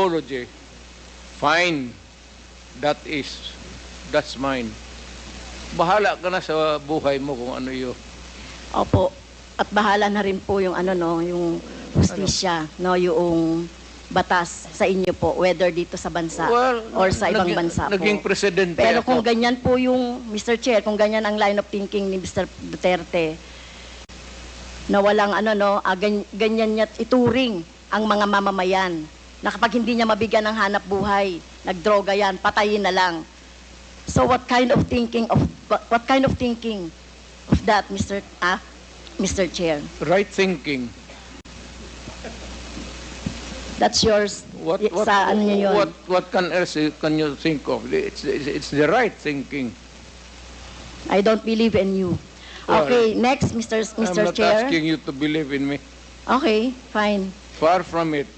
apology. Fine. That's mine. Bahala ka na sa buhay mo kung ano yun. Opo. At bahala na rin po yung yung hustisya, yung batas sa inyo po, whether dito sa bansa or sa ibang bansa po. Naging presidente Pero ako. kung ganyan po yung, Mr. Chair, kung ganyan ang line of thinking ni Mr. Duterte, na walang ganyan niya ituring ang mga mamamayan, na kapag hindi niya mabigyan ng hanap buhay, nagdroga yan, patayin na lang. So what kind of thinking of that, Mr. Chair? Right thinking. That's yours. What Niyo yun? what can you think of? It's the right thinking. I don't believe in you. Well, Okay, next, Mr. I'm not Chair. asking you to believe in me. Okay, fine. Far from it.